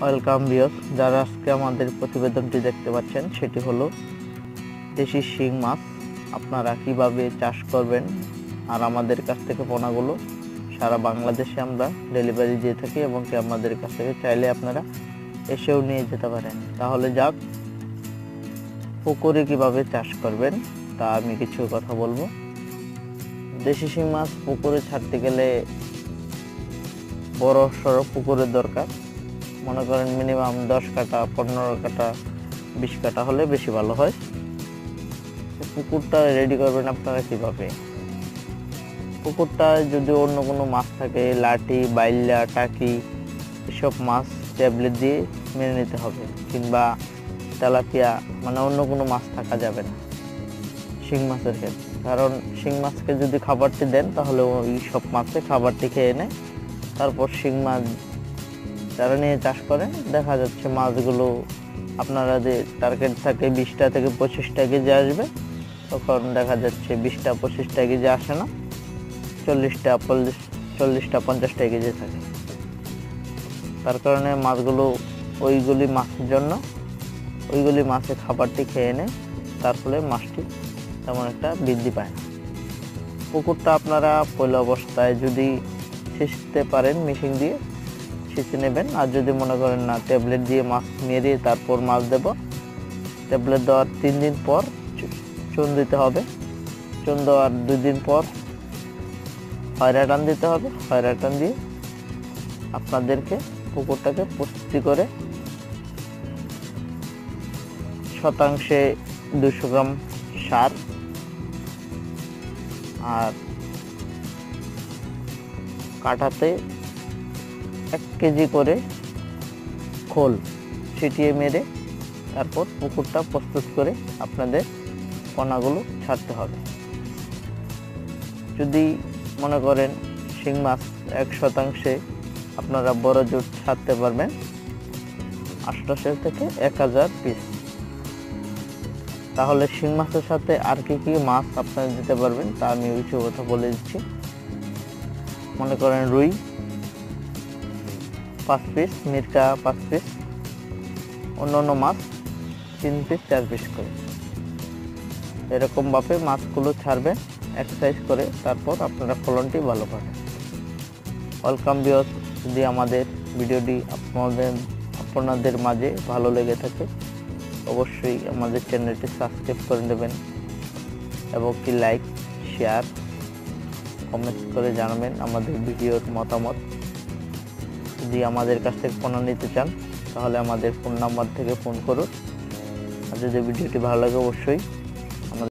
Welcome viewers, যারা আজকে আমাদের প্রতিবেদনটি দেখতে পাচ্ছেন সেটি হলো দেশি শিং মাছ আপনারা কিভাবে চাষ করবেন। আর আমাদের কাছ থেকে পোনাগুলো সারা বাংলাদেশে আমরা ডেলিভারি দিয়ে থাকি এবং কি আমাদের কাছ থেকে চাইলে আপনারা এসেও নিয়ে যেতে পারেন। তাহলে যাক, পুকুরে কিভাবে চাষ করবেন তা আমি কিছু কথা বলবো। দেশি শিং মাছ পুকুরে ছাড়তে গেলে বড় সড়ো পুকুরের দরকার। মনে করেন মিনিমাম 10 কাঠা, 15 কাঠা, 20 কাঠা হলে বেশি ভালো হয়। পুকুরটা রেডি করবেন আপনারা কিভাবে। পুকুরটা যদি অন্য কোনো মাছ থাকে, লাটি, বাইলা, টাকি, এসব মাছ ট্যাবলেট দিয়ে মেরে নিতে হবে, কিংবা তেলাপিয়া, মানে অন্য কোনো মাছ থাকা যাবে না শিং মাছের ক্ষেত্রে। কারণ শিং মাছকে যদি খাবারটি দেন তাহলে ওই সব মাছে খাবারটি খেয়ে নেয়। তারপর শিং মাছ যারা নিয়ে চাষ করেন, দেখা যাচ্ছে মাছগুলো আপনারা যে টার্গেট থাকে 20টা থেকে 25টা কেজি আসবে, তখন দেখা যাচ্ছে 20টা 25টা কেজি আসে না, 40টা 50টা কেজি থাকে। তার কারণে মাছগুলো ওইগুলি মাছের খাবারটি খেয়ে নেয়, তার ফলে মাছটি তেমন একটা বৃদ্ধি পায় না। পুকুরটা আপনারা পয়লা অবস্থায় যদি ছিঁচতে পারেন মেশিন দিয়ে ছিঁচে নেবেন। আর যদি মনে করেন না, ট্যাবলেট দিয়ে মাছ মেরে তারপর মাছ দেব, ট্যাবলেট দেওয়ার 3 দিন পর চুন দিতে হবে। চুন দেওয়ার 2 দিন পর হয়রা টান দিতে হবে। হয়রা টান দিয়ে আপনাদেরকে পুকুরটাকে প্রস্তুতি করে শতাংশে 200 গ্রাম সার আর কাঠাতে 1 কেজি করে খোল ছিটিয়ে মেরে তারপর পুকুরটা প্রস্তুত করে আপনাদের পোনাগুলো ছাড়তে হবে। যদি মনে করেন শিং মাছ 1 শতাংশে আপনারা বড় জোট ছাড়তে পারবেন 800 থেকে 1000 পিস। তাহলে শিং মাছের সাথে আর কি কি মাছ আপনারা দিতে পারবেন তা আমি কিছু কথা বলে দিচ্ছি। মনে করেন রুই 5 পিস, মিরকা 5 পিস, অন্যান্য মাছ 3 পিস 4 পিস করে, এরকমভাবে মাছগুলো ছাড়বেন এক্সারসাইজ করে, তারপর আপনারা ফলনটি ভালো পাবেন। ওয়েলকাম ভিউয়ার্স, যদি আমাদের ভিডিওটি আপনাদের মাঝে ভালো লেগে থাকে অবশ্যই আমাদের চ্যানেলটি সাবস্ক্রাইব করে নেবেন এবং কি লাইক, শেয়ার, কমেন্ট করে জানাবেন আমাদের ভিডিওর মতামত। যদি আমাদের কাছ থেকে পোনা নিতে চান তাহলে আমাদের ফোন নাম্বার থেকে ফোন করুন। আর যদি ভিডিওটি ভালো লাগে অবশ্যই